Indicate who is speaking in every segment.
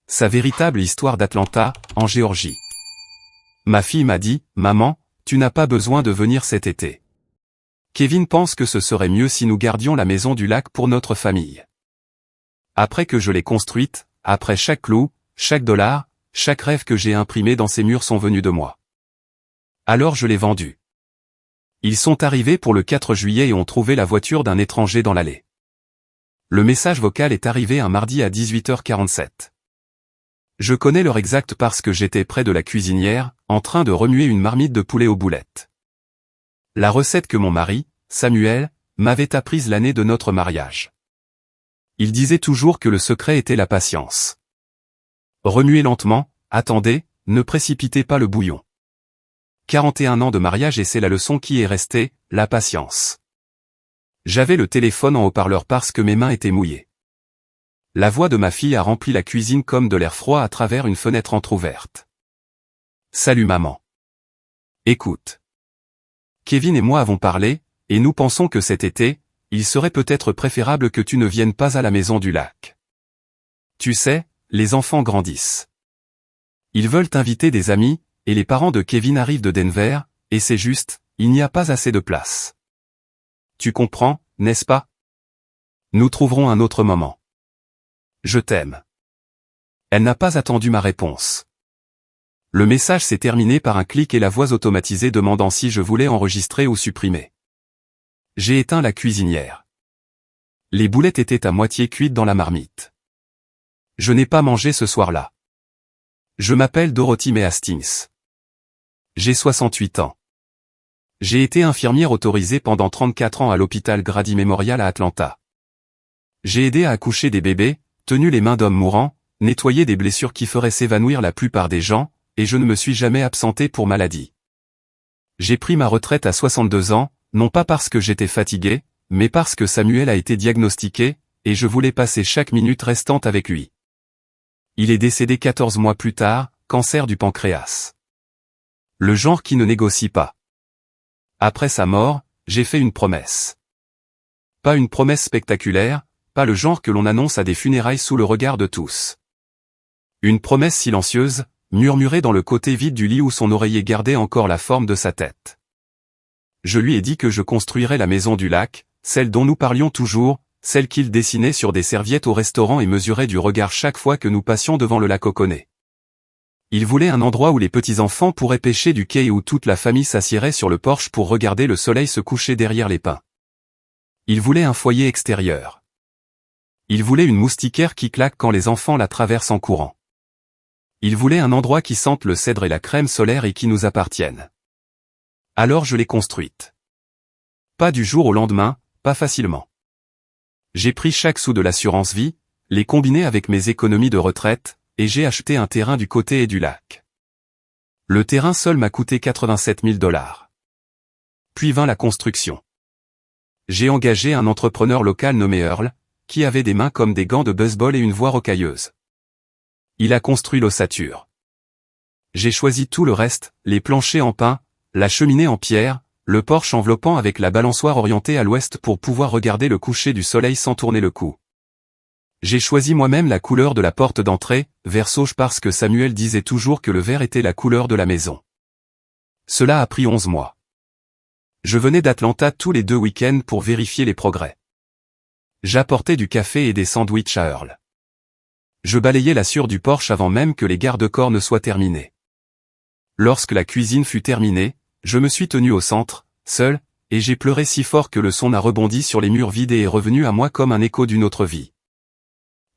Speaker 1: sa véritable histoire d'Atlanta, en Géorgie. Ma fille m'a dit, « Maman, tu n'as pas besoin de venir cet été. Kevin pense que ce serait mieux si nous gardions la maison du lac pour notre famille. » Après que je l'ai construite, après chaque clou, chaque dollar, chaque rêve que j'ai imprimé dans ces murs sont venus de moi. Alors je l'ai vendue. Ils sont arrivés pour le 4 juillet et ont trouvé la voiture d'un étranger dans l'allée. Le message vocal est arrivé un mardi à 18h47. Je connais l'heure exacte parce que j'étais près de la cuisinière, en train de remuer une marmite de poulet aux boulettes. La recette que mon mari, Samuel, m'avait apprise l'année de notre mariage. Il disait toujours que le secret était la patience. Remuez lentement, attendez, ne précipitez pas le bouillon. 41 ans de mariage et c'est la leçon qui est restée, la patience. J'avais le téléphone en haut-parleur parce que mes mains étaient mouillées. La voix de ma fille a rempli la cuisine comme de l'air froid à travers une fenêtre entr'ouverte. Salut maman. Écoute. Kevin et moi avons parlé, et nous pensons que cet été, il serait peut-être préférable que tu ne viennes pas à la maison du lac. Tu sais, les enfants grandissent. Ils veulent inviter des amis, et les parents de Kevin arrivent de Denver, et c'est juste, il n'y a pas assez de place. Tu comprends, n'est-ce pas? Nous trouverons un autre moment. Je t'aime. Elle n'a pas attendu ma réponse. Le message s'est terminé par un clic et la voix automatisée demandant si je voulais enregistrer ou supprimer. J'ai éteint la cuisinière. Les boulettes étaient à moitié cuites dans la marmite. Je n'ai pas mangé ce soir-là. Je m'appelle Dorothy May Hastings. J'ai 68 ans. J'ai été infirmière autorisée pendant 34 ans à l'hôpital Grady Memorial à Atlanta. J'ai aidé à accoucher des bébés, tenu les mains d'hommes mourants, nettoyé des blessures qui feraient s'évanouir la plupart des gens, et je ne me suis jamais absenté pour maladie. J'ai pris ma retraite à 62 ans, non pas parce que j'étais fatigué, mais parce que Samuel a été diagnostiqué, et je voulais passer chaque minute restante avec lui. Il est décédé 14 mois plus tard, cancer du pancréas. Le genre qui ne négocie pas. Après sa mort, j'ai fait une promesse. Pas une promesse spectaculaire, pas le genre que l'on annonce à des funérailles sous le regard de tous. Une promesse silencieuse, murmurée dans le côté vide du lit où son oreiller gardait encore la forme de sa tête. Je lui ai dit que je construirais la maison du lac, celle dont nous parlions toujours, celle qu'il dessinait sur des serviettes au restaurant et mesurait du regard chaque fois que nous passions devant le lac Oconee. Il voulait un endroit où les petits-enfants pourraient pêcher du quai et où toute la famille s'assiérait sur le porche pour regarder le soleil se coucher derrière les pins. Il voulait un foyer extérieur. Il voulait une moustiquaire qui claque quand les enfants la traversent en courant. Il voulait un endroit qui sente le cèdre et la crème solaire et qui nous appartienne. Alors je l'ai construite. Pas du jour au lendemain, pas facilement. J'ai pris chaque sou de l'assurance vie, les combiné avec mes économies de retraite, et j'ai acheté un terrain du côté et du lac. Le terrain seul m'a coûté 87 000 $. Puis vint la construction. J'ai engagé un entrepreneur local nommé Earl, qui avait des mains comme des gants de baseball et une voix rocailleuse. Il a construit l'ossature. J'ai choisi tout le reste, les planchers en pin, la cheminée en pierre, le porche enveloppant avec la balançoire orientée à l'ouest pour pouvoir regarder le coucher du soleil sans tourner le cou. J'ai choisi moi-même la couleur de la porte d'entrée, vert sauge parce que Samuel disait toujours que le vert était la couleur de la maison. Cela a pris 11 mois. Je venais d'Atlanta tous les 2 week-ends pour vérifier les progrès. J'apportais du café et des sandwichs à Earl. Je balayais l'assure du porche avant même que les garde-corps ne soient terminés. Lorsque la cuisine fut terminée, je me suis tenu au centre, seul, et j'ai pleuré si fort que le son a rebondi sur les murs vides et est revenu à moi comme un écho d'une autre vie.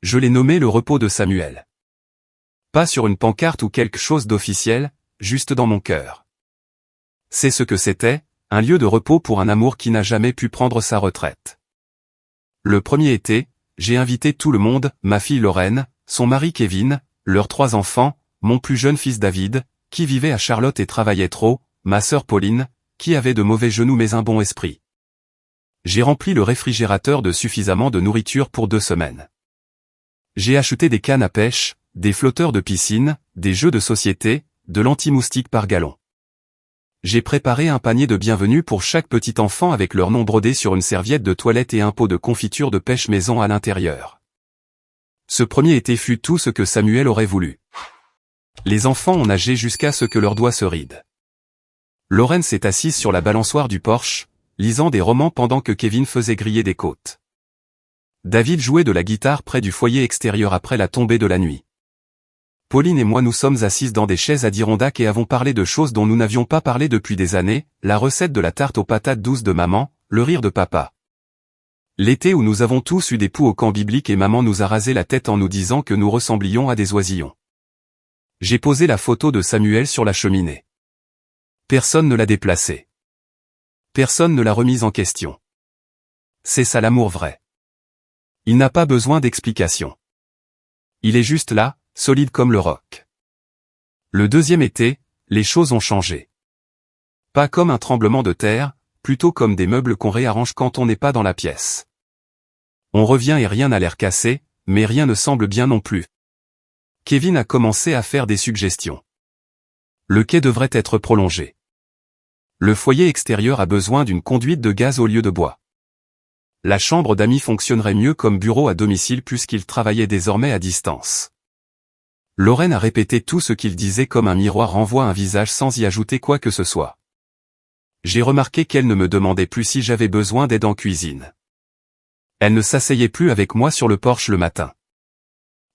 Speaker 1: Je l'ai nommé le repos de Samuel. Pas sur une pancarte ou quelque chose d'officiel, juste dans mon cœur. C'est ce que c'était, un lieu de repos pour un amour qui n'a jamais pu prendre sa retraite. Le premier été, j'ai invité tout le monde, ma fille Lorraine, son mari Kevin, leurs 3 enfants, mon plus jeune fils David, qui vivait à Charlotte et travaillait trop, ma sœur Pauline, qui avait de mauvais genoux mais un bon esprit. J'ai rempli le réfrigérateur de suffisamment de nourriture pour 2 semaines. J'ai acheté des cannes à pêche, des flotteurs de piscine, des jeux de société, de l'anti-moustique par gallon. J'ai préparé un panier de bienvenue pour chaque petit enfant avec leur nom brodé sur une serviette de toilette et un pot de confiture de pêche maison à l'intérieur. Ce premier été fut tout ce que Samuel aurait voulu. Les enfants ont nagé jusqu'à ce que leurs doigts se rident. Lorraine s'est assise sur la balançoire du porche, lisant des romans pendant que Kevin faisait griller des côtes. David jouait de la guitare près du foyer extérieur après la tombée de la nuit. Pauline et moi nous sommes assises dans des chaises Adirondack et avons parlé de choses dont nous n'avions pas parlé depuis des années, la recette de la tarte aux patates douces de maman, le rire de papa. L'été où nous avons tous eu des poux au camp biblique et maman nous a rasé la tête en nous disant que nous ressemblions à des oisillons. J'ai posé la photo de Samuel sur la cheminée. Personne ne l'a déplacée. Personne ne l'a remise en question. C'est ça l'amour vrai. Il n'a pas besoin d'explication. Il est juste là, solide comme le roc. Le deuxième été, les choses ont changé. Pas comme un tremblement de terre, plutôt comme des meubles qu'on réarrange quand on n'est pas dans la pièce. On revient et rien n'a l'air cassé, mais rien ne semble bien non plus. Kevin a commencé à faire des suggestions. Le quai devrait être prolongé. Le foyer extérieur a besoin d'une conduite de gaz au lieu de bois. La chambre d'amis fonctionnerait mieux comme bureau à domicile puisqu'il travaillait désormais à distance. Lorraine a répété tout ce qu'il disait comme un miroir renvoie un visage sans y ajouter quoi que ce soit. J'ai remarqué qu'elle ne me demandait plus si j'avais besoin d'aide en cuisine. Elle ne s'asseyait plus avec moi sur le porche le matin.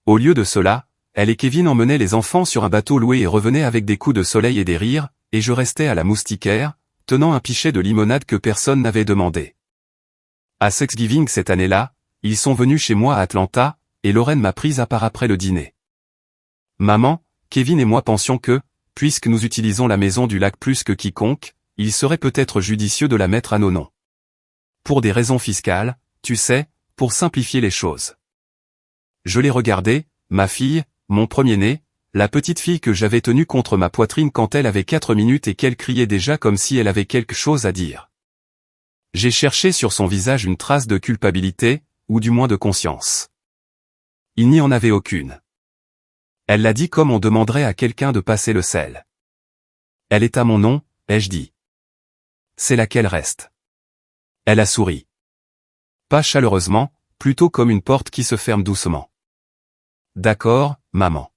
Speaker 1: Au lieu de cela, elle et Kevin emmenaient les enfants sur un bateau loué et revenaient avec des coups de soleil et des rires, et je restais à la moustiquaire, tenant un pichet de limonade que personne n'avait demandé. À Thanksgiving cette année-là, ils sont venus chez moi à Atlanta, et Lorraine m'a prise à part après le dîner. Maman, Kevin et moi pensions que, puisque nous utilisons la maison du lac plus que quiconque, il serait peut-être judicieux de la mettre à nos noms. Pour des raisons fiscales, tu sais, pour simplifier les choses. Je l'ai regardée, ma fille, mon premier-né, la petite fille que j'avais tenue contre ma poitrine quand elle avait 4 minutes et qu'elle criait déjà comme si elle avait quelque chose à dire. J'ai cherché sur son visage une trace de culpabilité, ou du moins de conscience. Il n'y en avait aucune. Elle l'a dit comme on demanderait à quelqu'un de passer le sel. Elle est à mon nom, ai-je dit. C'est là qu'elle reste. Elle a souri. Pas chaleureusement, plutôt comme une porte qui se ferme doucement. D'accord, maman.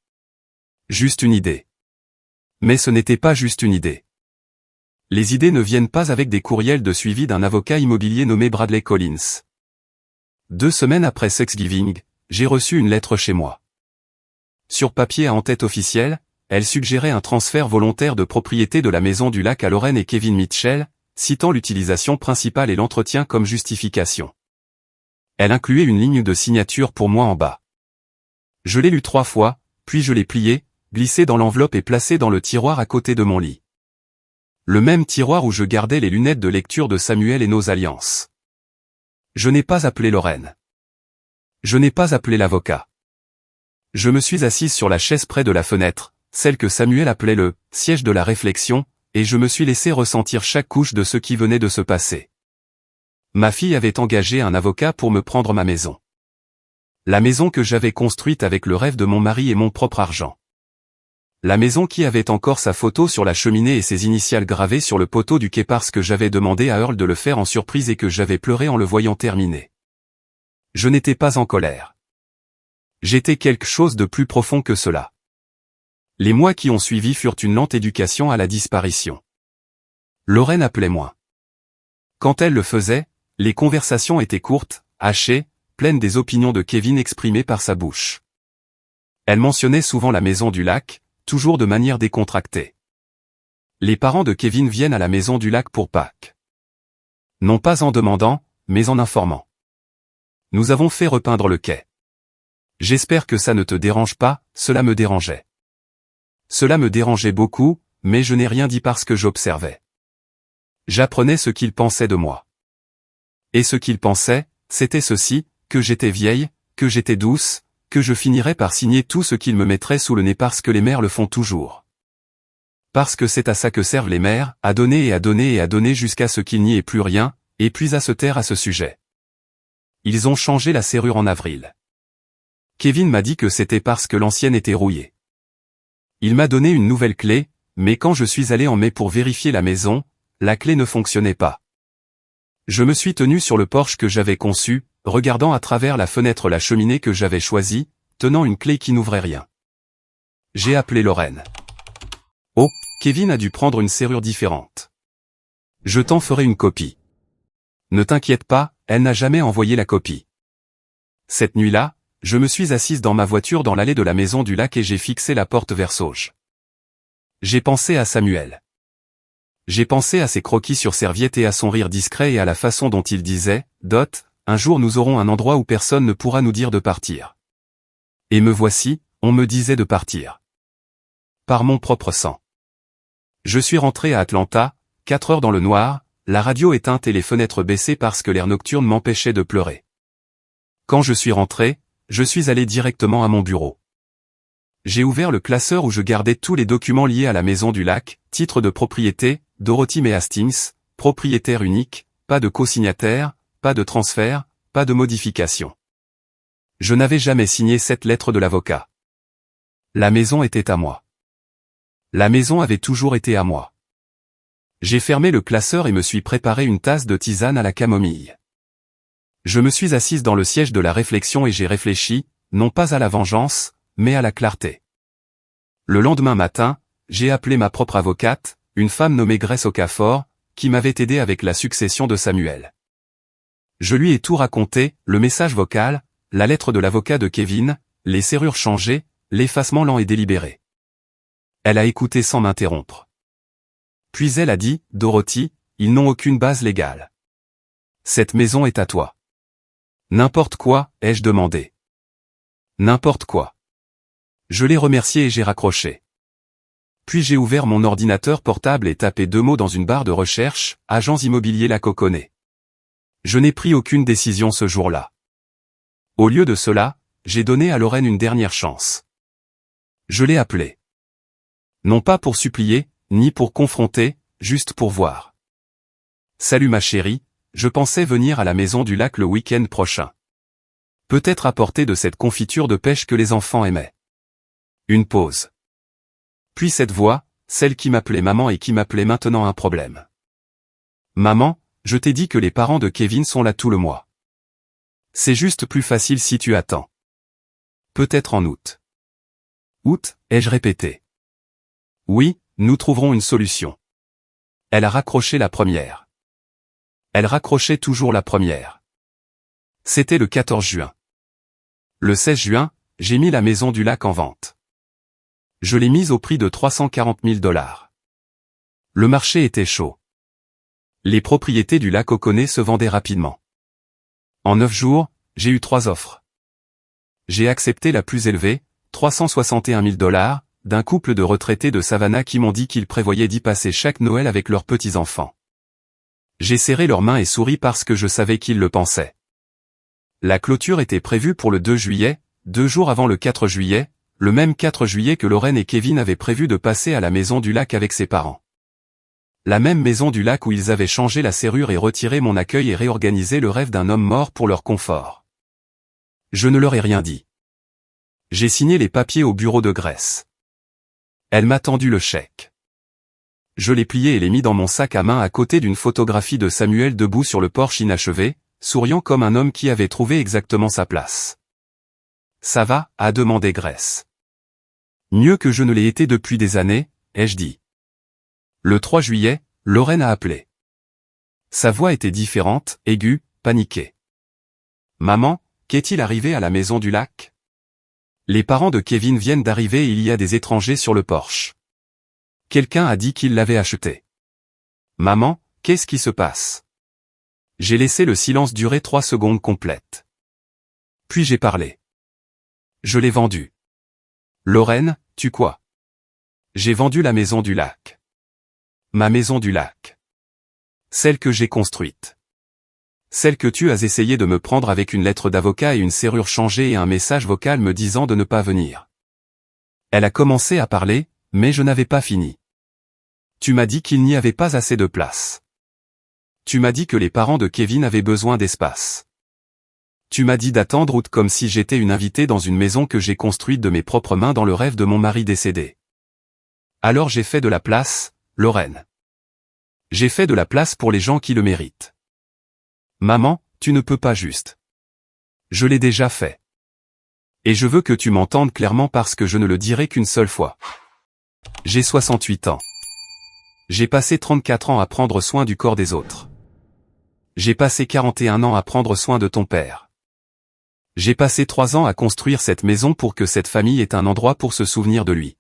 Speaker 1: Juste une idée. Mais ce n'était pas juste une idée. Les idées ne viennent pas avec des courriels de suivi d'un avocat immobilier nommé Bradley Collins. 2 semaines après Thanksgiving, j'ai reçu une lettre chez moi. Sur papier à en-tête officielle, elle suggérait un transfert volontaire de propriété de la maison du lac à Lorraine et Kevin Mitchell, citant l'utilisation principale et l'entretien comme justification. Elle incluait une ligne de signature pour moi en bas. Je l'ai lu 3 fois, puis je l'ai plié, glissé dans l'enveloppe et placé dans le tiroir à côté de mon lit. Le même tiroir où je gardais les lunettes de lecture de Samuel et nos alliances. Je n'ai pas appelé Lorraine. Je n'ai pas appelé l'avocat. Je me suis assise sur la chaise près de la fenêtre, celle que Samuel appelait le « siège de la réflexion », et je me suis laissé ressentir chaque couche de ce qui venait de se passer. Ma fille avait engagé un avocat pour me prendre ma maison. La maison que j'avais construite avec le rêve de mon mari et mon propre argent. La maison qui avait encore sa photo sur la cheminée et ses initiales gravées sur le poteau du quai parce que j'avais demandé à Earl de le faire en surprise et que j'avais pleuré en le voyant terminer. Je n'étais pas en colère. J'étais quelque chose de plus profond que cela. Les mois qui ont suivi furent une lente éducation à la disparition. Lorraine appelait moins. Quand elle le faisait, les conversations étaient courtes, hachées, pleines des opinions de Kevin exprimées par sa bouche. Elle mentionnait souvent la maison du lac, toujours de manière décontractée. Les parents de Kevin viennent à la maison du lac pour Pâques. Non pas en demandant, mais en informant. Nous avons fait repeindre le quai. J'espère que ça ne te dérange pas, cela me dérangeait. Cela me dérangeait beaucoup, mais je n'ai rien dit parce que j'observais. J'apprenais ce qu'il pensait de moi. Et ce qu'il pensait, c'était ceci, que j'étais vieille, que j'étais douce, que je finirais par signer tout ce qu'il me mettrait sous le nez parce que les mères le font toujours. Parce que c'est à ça que servent les mères, à donner et à donner et à donner jusqu'à ce qu'il n'y ait plus rien, et puis à se taire à ce sujet. Ils ont changé la serrure en avril. Kevin m'a dit que c'était parce que l'ancienne était rouillée. Il m'a donné une nouvelle clé, mais quand je suis allé en mai pour vérifier la maison, la clé ne fonctionnait pas. Je me suis tenu sur le porche que j'avais conçu, regardant à travers la fenêtre la cheminée que j'avais choisie, tenant une clé qui n'ouvrait rien. J'ai appelé Lorraine. Oh, Kevin a dû prendre une serrure différente. Je t'en ferai une copie. Ne t'inquiète pas, elle n'a jamais envoyé la copie. Cette nuit-là, je me suis assise dans ma voiture dans l'allée de la maison du lac et j'ai fixé la porte vers Sauge. J'ai pensé à Samuel. J'ai pensé à ses croquis sur serviette et à son rire discret et à la façon dont il disait « Dot, un jour nous aurons un endroit où personne ne pourra nous dire de partir. » Et me voici, on me disait de partir. Par mon propre sang. Je suis rentré à Atlanta, 4 heures dans le noir, la radio éteinte et les fenêtres baissées parce que l'air nocturne m'empêchait de pleurer. Quand je suis rentré, je suis allé directement à mon bureau. J'ai ouvert le classeur où je gardais tous les documents liés à la maison du lac, titre de propriété, Dorothy May Hastings, propriétaire unique, pas de co-signataire, pas de transfert, pas de modification. Je n'avais jamais signé cette lettre de l'avocat. La maison était à moi. La maison avait toujours été à moi. J'ai fermé le classeur et me suis préparé une tasse de tisane à la camomille. Je me suis assise dans le siège de la réflexion et j'ai réfléchi, non pas à la vengeance, mais à la clarté. Le lendemain matin, j'ai appelé ma propre avocate, une femme nommée Grace Okafor, qui m'avait aidé avec la succession de Samuel. Je lui ai tout raconté, le message vocal, la lettre de l'avocat de Kevin, les serrures changées, l'effacement lent et délibéré. Elle a écouté sans m'interrompre. Puis elle a dit, « Dorothy, ils n'ont aucune base légale. Cette maison est à toi. » « N'importe quoi, ai-je demandé. « N'importe quoi. » Je l'ai remercié et j'ai raccroché. Puis j'ai ouvert mon ordinateur portable et tapé 2 mots dans une barre de recherche, « Agents immobiliers la Coconnet ». Je n'ai pris aucune décision ce jour-là. Au lieu de cela, j'ai donné à Lorraine une dernière chance. Je l'ai appelée. Non pas pour supplier, ni pour confronter, juste pour voir. « Salut ma chérie, je pensais venir à la maison du lac le week-end prochain. Peut-être apporter de cette confiture de pêche que les enfants aimaient. » Une pause. Puis cette voix, celle qui m'appelait maman et qui m'appelait maintenant un problème. « Maman, je t'ai dit que les parents de Kevin sont là tout le mois. C'est juste plus facile si tu attends. Peut-être en août. » Août, ai-je répété. Oui, nous trouverons une solution. Elle a raccroché la première. Elle raccrochait toujours la première. C'était le 14 juin. Le 16 juin, j'ai mis la maison du lac en vente. Je l'ai mise au prix de 340 000 $. Le marché était chaud. Les propriétés du lac Coconnet se vendaient rapidement. En 9 jours, j'ai eu 3 offres. J'ai accepté la plus élevée, 361 000 $, d'un couple de retraités de Savannah qui m'ont dit qu'ils prévoyaient d'y passer chaque Noël avec leurs petits-enfants. J'ai serré leurs mains et souri parce que je savais qu'ils le pensaient. La clôture était prévue pour le 2 juillet, 2 jours avant le 4 juillet, le même 4 juillet que Lorraine et Kevin avaient prévu de passer à la maison du lac avec ses parents. La même maison du lac où ils avaient changé la serrure et retiré mon accueil et réorganisé le rêve d'un homme mort pour leur confort. Je ne leur ai rien dit. J'ai signé les papiers au bureau de Grace. Elle m'a tendu le chèque. Je l'ai plié et l'ai mis dans mon sac à main à côté d'une photographie de Samuel debout sur le porche inachevé, souriant comme un homme qui avait trouvé exactement sa place. « Ça va ?» a demandé Grace. « Mieux que je ne l'ai été depuis des années, ai-je dit. » Le 3 juillet, Lorraine a appelé. Sa voix était différente, aiguë, paniquée. « Maman, qu'est-il arrivé à la maison du lac ? Les parents de Kevin viennent d'arriver et il y a des étrangers sur le porche. Quelqu'un a dit qu'il l'avait acheté. Maman, qu'est-ce qui se passe ? » J'ai laissé le silence durer 3 secondes complètes. Puis j'ai parlé. Je l'ai vendu. Lorraine, tu quoi ? J'ai vendu la maison du lac. Ma maison du lac. Celle que j'ai construite. Celle que tu as essayé de me prendre avec une lettre d'avocat et une serrure changée et un message vocal me disant de ne pas venir. Elle a commencé à parler, mais je n'avais pas fini. Tu m'as dit qu'il n'y avait pas assez de place. Tu m'as dit que les parents de Kevin avaient besoin d'espace. Tu m'as dit d'attendre août comme si j'étais une invitée dans une maison que j'ai construite de mes propres mains dans le rêve de mon mari décédé. Alors j'ai fait de la place, Lorraine. J'ai fait de la place pour les gens qui le méritent. Maman, tu ne peux pas juste. Je l'ai déjà fait. Et je veux que tu m'entendes clairement parce que je ne le dirai qu'une seule fois. J'ai 68 ans. J'ai passé 34 ans à prendre soin du corps des autres. J'ai passé 41 ans à prendre soin de ton père. J'ai passé 3 ans à construire cette maison pour que cette famille ait un endroit pour se souvenir de lui.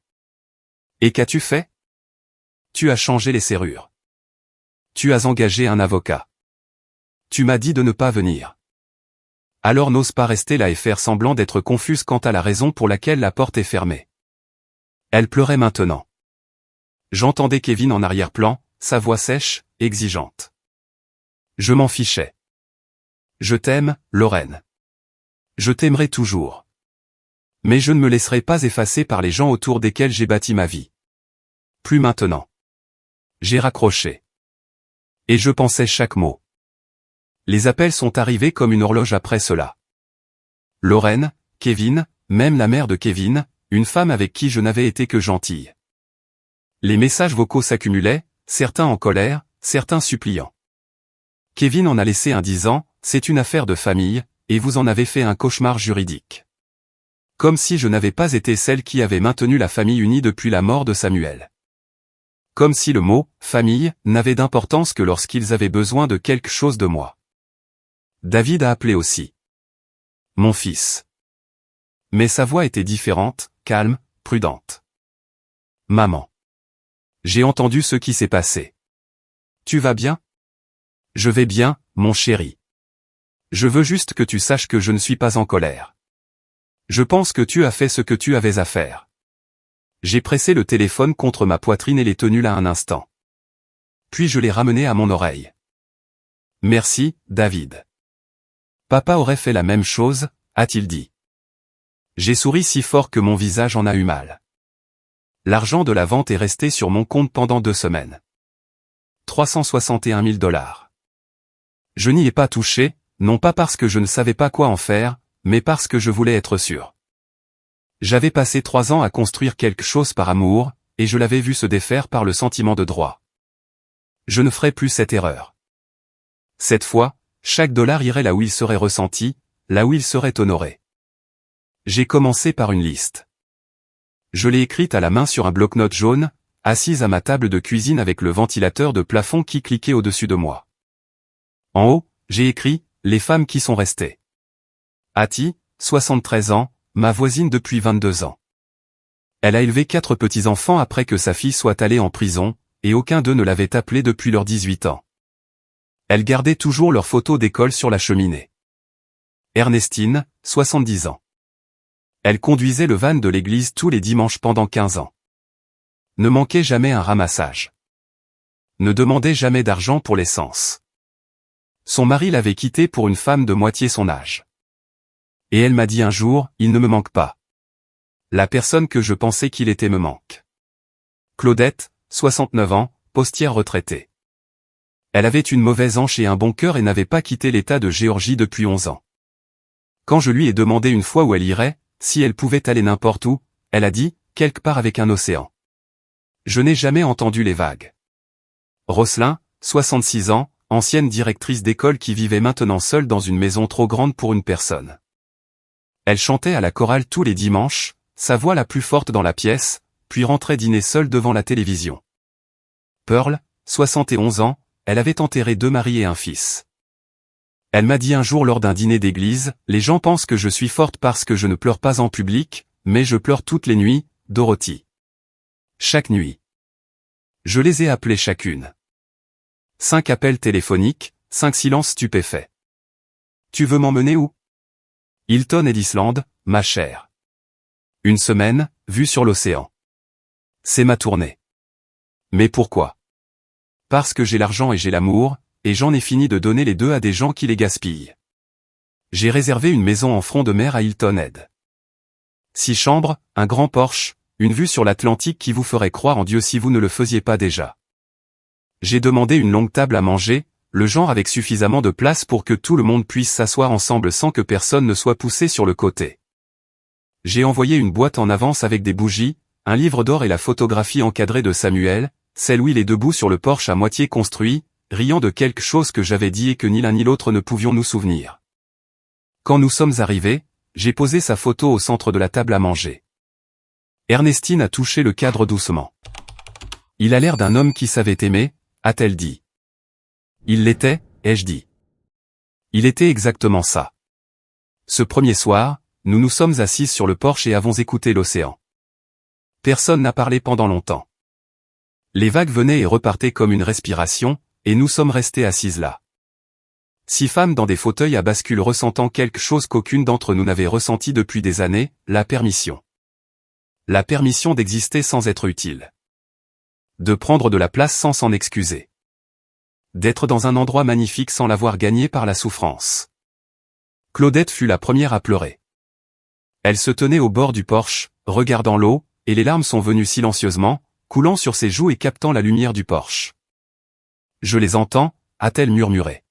Speaker 1: Et qu'as-tu fait? Tu as changé les serrures. Tu as engagé un avocat. Tu m'as dit de ne pas venir. Alors n'ose pas rester là et faire semblant d'être confuse quant à la raison pour laquelle la porte est fermée. Elle pleurait maintenant. J'entendais Kevin en arrière-plan, sa voix sèche, exigeante. Je m'en fichais. Je t'aime, Lorraine. Je t'aimerai toujours. Mais je ne me laisserai pas effacer par les gens autour desquels j'ai bâti ma vie. Plus maintenant. J'ai raccroché. Et je pensais chaque mot. Les appels sont arrivés comme une horloge après cela. Lorraine, Kevin, même la mère de Kevin, une femme avec qui je n'avais été que gentille. Les messages vocaux s'accumulaient, certains en colère, certains suppliants. Kevin en a laissé un disant, c'est une affaire de famille, et vous en avez fait un cauchemar juridique. Comme si je n'avais pas été celle qui avait maintenu la famille unie depuis la mort de Samuel. Comme si le mot « famille » n'avait d'importance que lorsqu'ils avaient besoin de quelque chose de moi. David a appelé aussi. Mon fils. Mais sa voix était différente, calme, prudente. Maman. J'ai entendu ce qui s'est passé. Tu vas bien? Je vais bien, mon chéri. Je veux juste que tu saches que je ne suis pas en colère. Je pense que tu as fait ce que tu avais à faire. J'ai pressé le téléphone contre ma poitrine et l'ai tenu là un instant. Puis je l'ai ramené à mon oreille. Merci, David. Papa aurait fait la même chose, a-t-il dit. J'ai souri si fort que mon visage en a eu mal. L'argent de la vente est resté sur mon compte pendant 2 semaines. 361 000 $. Je n'y ai pas touché, non pas parce que je ne savais pas quoi en faire, mais parce que je voulais être sûr. J'avais passé 3 ans à construire quelque chose par amour, et je l'avais vu se défaire par le sentiment de droit. Je ne ferai plus cette erreur. Cette fois, chaque dollar irait là où il serait ressenti, là où il serait honoré. J'ai commencé par une liste. Je l'ai écrite à la main sur un bloc-notes jaune, assise à ma table de cuisine avec le ventilateur de plafond qui cliquait au-dessus de moi. En haut, j'ai écrit « Les femmes qui sont restées ». Hattie, 73 ans, ma voisine depuis 22 ans. Elle a élevé 4 petits-enfants après que sa fille soit allée en prison, et aucun d'eux ne l'avait appelée depuis leurs 18 ans. Elle gardait toujours leurs photos d'école sur la cheminée. Ernestine, 70 ans. Elle conduisait le van de l'église tous les dimanches pendant 15 ans. Ne manquait jamais un ramassage. Ne demandait jamais d'argent pour l'essence. Son mari l'avait quittée pour une femme de moitié son âge. Et elle m'a dit un jour, il ne me manque pas. La personne que je pensais qu'il était me manque. Claudette, 69 ans, postière retraitée. Elle avait une mauvaise hanche et un bon cœur et n'avait pas quitté l'État de Géorgie depuis 11 ans. Quand je lui ai demandé une fois où elle irait, si elle pouvait aller n'importe où, elle a dit, quelque part avec un océan. Je n'ai jamais entendu les vagues. Rosselin, 66 ans, ancienne directrice d'école qui vivait maintenant seule dans une maison trop grande pour une personne. Elle chantait à la chorale tous les dimanches, sa voix la plus forte dans la pièce, puis rentrait dîner seule devant la télévision. Pearl, 71 ans, elle avait enterré 2 maris et un fils. Elle m'a dit un jour lors d'un dîner d'église, « Les gens pensent que je suis forte parce que je ne pleure pas en public, mais je pleure toutes les nuits, Dorothy. » Chaque nuit. Je les ai appelées chacune. 5 appels téléphoniques, 5 silences stupéfaits. Tu veux m'emmener où? Hilton et l'Islande, ma chère. Une semaine, vue sur l'océan. C'est ma tournée. Mais pourquoi? Parce que j'ai l'argent et j'ai l'amour, et j'en ai fini de donner les deux à des gens qui les gaspillent. J'ai réservé une maison en front de mer à Hilton Head. 6 chambres, un grand Porsche, une vue sur l'Atlantique qui vous ferait croire en Dieu si vous ne le faisiez pas déjà. J'ai demandé une longue table à manger, le genre avec suffisamment de place pour que tout le monde puisse s'asseoir ensemble sans que personne ne soit poussé sur le côté. J'ai envoyé une boîte en avance avec des bougies, un livre d'or et la photographie encadrée de Samuel, celle où il est debout sur le porche à moitié construit, riant de quelque chose que j'avais dit et que ni l'un ni l'autre ne pouvions nous souvenir. Quand nous sommes arrivés, j'ai posé sa photo au centre de la table à manger. Ernestine a touché le cadre doucement. Il a l'air d'un homme qui savait aimer, a-t-elle dit. Il l'était, ai-je dit. Il était exactement ça. Ce premier soir, nous nous sommes assises sur le porche et avons écouté l'océan. Personne n'a parlé pendant longtemps. Les vagues venaient et repartaient comme une respiration, et nous sommes restées assises là. 6 femmes dans des fauteuils à bascule ressentant quelque chose qu'aucune d'entre nous n'avait ressenti depuis des années, la permission. La permission d'exister sans être utile. De prendre de la place sans s'en excuser. D'être dans un endroit magnifique sans l'avoir gagné par la souffrance. Claudette fut la première à pleurer. Elle se tenait au bord du porche, regardant l'eau, et les larmes sont venues silencieusement, coulant sur ses joues et captant la lumière du porche. Je les entends, a-t-elle murmuré.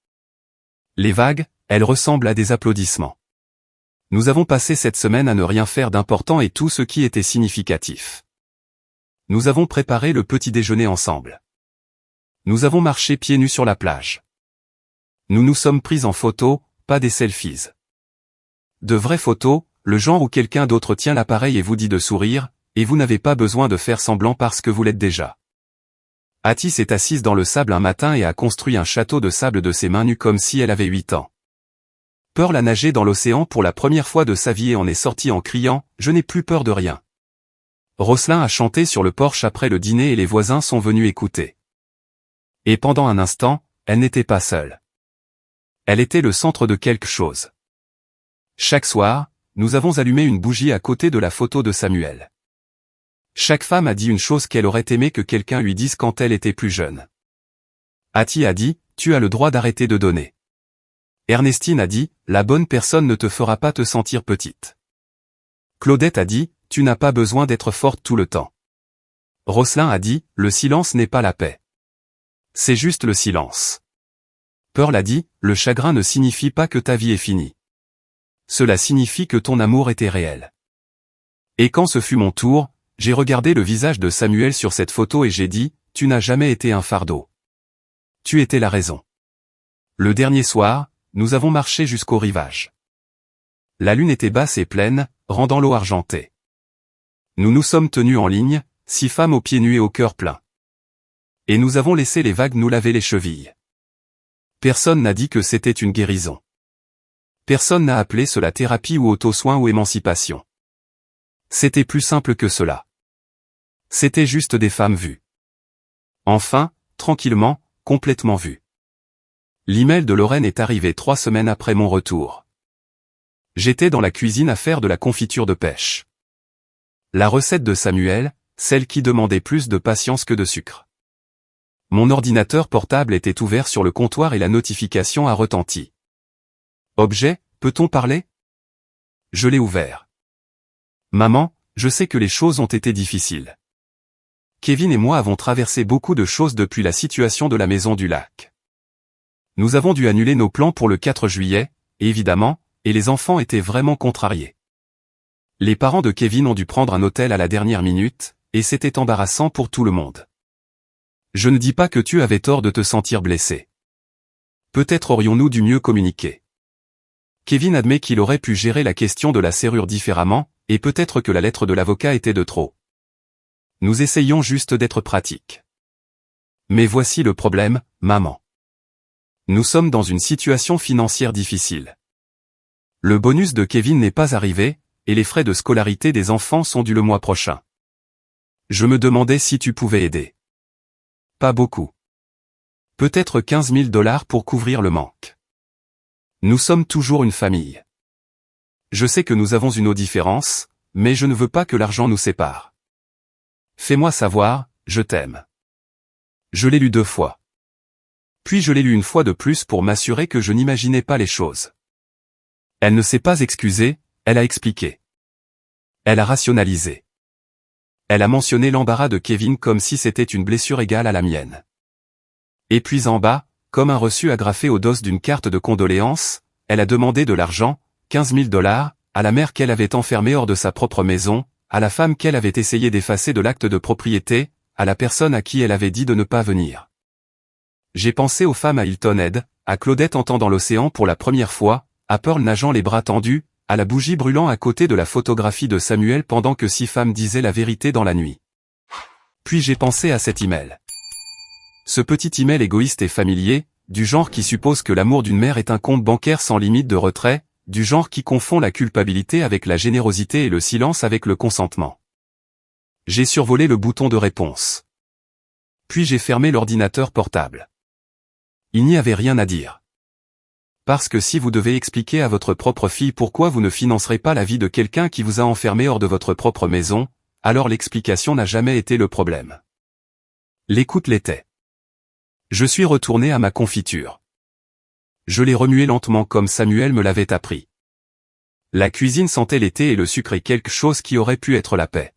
Speaker 1: Les vagues, elles ressemblent à des applaudissements. Nous avons passé cette semaine à ne rien faire d'important et tout ce qui était significatif. Nous avons préparé le petit déjeuner ensemble. Nous avons marché pieds nus sur la plage. Nous nous sommes pris en photo, pas des selfies. De vraies photos, le genre où quelqu'un d'autre tient l'appareil et vous dit de sourire, et vous n'avez pas besoin de faire semblant parce que vous l'êtes déjà. Hattie s'est assise dans le sable un matin et a construit un château de sable de ses mains nues comme si elle avait 8 ans. Pearl a nagé dans l'océan pour la première fois de sa vie et en est sortie en criant « Je n'ai plus peur de rien ». Roselyne a chanté sur le porche après le dîner et les voisins sont venus écouter. Et pendant un instant, elle n'était pas seule. Elle était le centre de quelque chose. Chaque soir, nous avons allumé une bougie à côté de la photo de Samuel. Chaque femme a dit une chose qu'elle aurait aimé que quelqu'un lui dise quand elle était plus jeune. Hattie a dit, tu as le droit d'arrêter de donner. Ernestine a dit, la bonne personne ne te fera pas te sentir petite. Claudette a dit, tu n'as pas besoin d'être forte tout le temps. Roselyne a dit, le silence n'est pas la paix. C'est juste le silence. Pearl a dit, le chagrin ne signifie pas que ta vie est finie. Cela signifie que ton amour était réel. Et quand ce fut mon tour, j'ai regardé le visage de Samuel sur cette photo et j'ai dit, tu n'as jamais été un fardeau. Tu étais la raison. Le dernier soir, nous avons marché jusqu'au rivage. La lune était basse et pleine, rendant l'eau argentée. Nous nous sommes tenus en ligne, 6 femmes aux pieds nus et au cœur plein. Et nous avons laissé les vagues nous laver les chevilles. Personne n'a dit que c'était une guérison. Personne n'a appelé cela thérapie ou auto-soin ou émancipation. C'était plus simple que cela. C'était juste des femmes vues. Enfin, tranquillement, complètement vues. L'email de Lorraine est arrivé 3 semaines après mon retour. J'étais dans la cuisine à faire de la confiture de pêche. La recette de Samuel, celle qui demandait plus de patience que de sucre. Mon ordinateur portable était ouvert sur le comptoir et la notification a retenti. Objet, peut-on parler? Je l'ai ouvert. Maman, je sais que les choses ont été difficiles. Kevin et moi avons traversé beaucoup de choses depuis la situation de la maison du lac. Nous avons dû annuler nos plans pour le 4 juillet, évidemment, et les enfants étaient vraiment contrariés. Les parents de Kevin ont dû prendre un hôtel à la dernière minute, et c'était embarrassant pour tout le monde. Je ne dis pas que tu avais tort de te sentir blessé. Peut-être aurions-nous dû mieux communiquer. Kevin admet qu'il aurait pu gérer la question de la serrure différemment, et peut-être que la lettre de l'avocat était de trop. Nous essayons juste d'être pratiques. Mais voici le problème, maman. Nous sommes dans une situation financière difficile. Le bonus de Kevin n'est pas arrivé, et les frais de scolarité des enfants sont dus le mois prochain. Je me demandais si tu pouvais aider. Pas beaucoup. Peut-être 15 000 $ pour couvrir le manque. Nous sommes toujours une famille. Je sais que nous avons une eau différence, mais je ne veux pas que l'argent nous sépare. Fais-moi savoir, je t'aime. Je l'ai lu 2 fois. Puis je l'ai lu une fois de plus pour m'assurer que je n'imaginais pas les choses. Elle ne s'est pas excusée, elle a expliqué. Elle a rationalisé. Elle a mentionné l'embarras de Kevin comme si c'était une blessure égale à la mienne. Et puis en bas, comme un reçu agrafé au dos d'une carte de condoléances, elle a demandé de l'argent, 15 000 $, à la mère qu'elle avait enfermée hors de sa propre maison, à la femme qu'elle avait essayé d'effacer de l'acte de propriété, à la personne à qui elle avait dit de ne pas venir. J'ai pensé aux femmes à Hilton Head, à Claudette entendant l'océan pour la première fois, à Pearl nageant les bras tendus, à la bougie brûlant à côté de la photographie de Samuel pendant que 6 femmes disaient la vérité dans la nuit. Puis j'ai pensé à cet email. Ce petit email égoïste et familier, du genre qui suppose que l'amour d'une mère est un compte bancaire sans limite de retrait, du genre qui confond la culpabilité avec la générosité et le silence avec le consentement. J'ai survolé le bouton de réponse. Puis j'ai fermé l'ordinateur portable. Il n'y avait rien à dire. Parce que si vous devez expliquer à votre propre fille pourquoi vous ne financerez pas la vie de quelqu'un qui vous a enfermé hors de votre propre maison, alors l'explication n'a jamais été le problème. L'écoute l'était. Je suis retourné à ma confiture. Je l'ai remuée lentement comme Samuel me l'avait appris. La cuisine sentait l'été et le sucre est quelque chose qui aurait pu être la paix.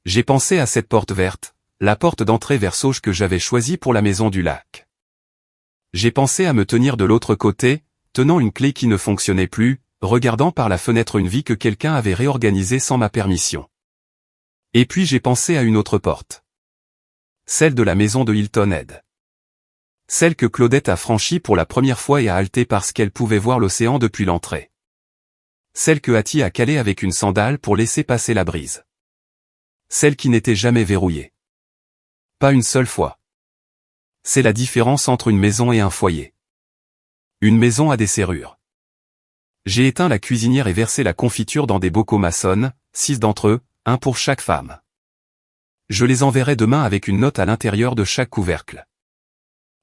Speaker 1: J'ai pensé à cette porte verte, la porte d'entrée vers Sauge que j'avais choisie pour la maison du lac. J'ai pensé à me tenir de l'autre côté, tenant une clé qui ne fonctionnait plus, regardant par la fenêtre une vie que quelqu'un avait réorganisée sans ma permission. Et puis j'ai pensé à une autre porte. Celle de la maison de Hilton Head. Celle que Claudette a franchie pour la première fois et a halté parce qu'elle pouvait voir l'océan depuis l'entrée. Celle que Hattie a calée avec une sandale pour laisser passer la brise. Celle qui n'était jamais verrouillée. Pas une seule fois. C'est la différence entre une maison et un foyer. Une maison a des serrures. J'ai éteint la cuisinière et versé la confiture dans des bocaux maçonnes, 6 d'entre eux, un pour chaque femme. Je les enverrai demain avec une note à l'intérieur de chaque couvercle.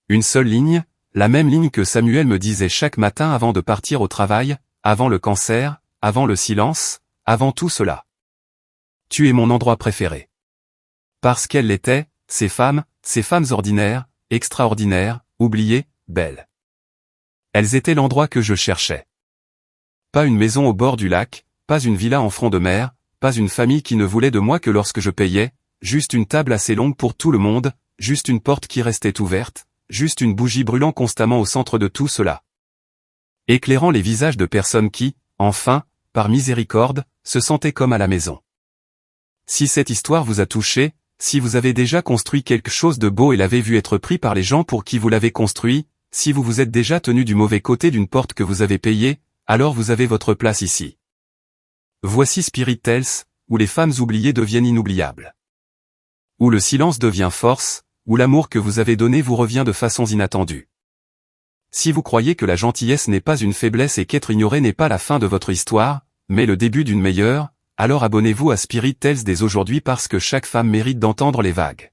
Speaker 1: Une seule ligne, la même ligne que Samuel me disait chaque matin avant de partir au travail, avant le cancer, avant le silence, avant tout cela. Tu es mon endroit préféré. Parce qu'elles l'étaient, ces femmes ordinaires, extraordinaires, oubliées, belles. Elles étaient l'endroit que je cherchais. Pas une maison au bord du lac, pas une villa en front de mer, pas une famille qui ne voulait de moi que lorsque je payais, juste une table assez longue pour tout le monde, juste une porte qui restait ouverte, juste une bougie brûlant constamment au centre de tout cela. Éclairant les visages de personnes qui, enfin, par miséricorde, se sentaient comme à la maison. Si cette histoire vous a touché, si vous avez déjà construit quelque chose de beau et l'avez vu être pris par les gens pour qui vous l'avez construit, si vous vous êtes déjà tenu du mauvais côté d'une porte que vous avez payée, alors vous avez votre place ici. Voici Spirit Tales, où les femmes oubliées deviennent inoubliables. Où le silence devient force, où l'amour que vous avez donné vous revient de façons inattendues. Si vous croyez que la gentillesse n'est pas une faiblesse et qu'être ignoré n'est pas la fin de votre histoire, mais le début d'une meilleure, alors abonnez-vous à Spirit Tales dès aujourd'hui parce que chaque femme mérite d'entendre les vagues.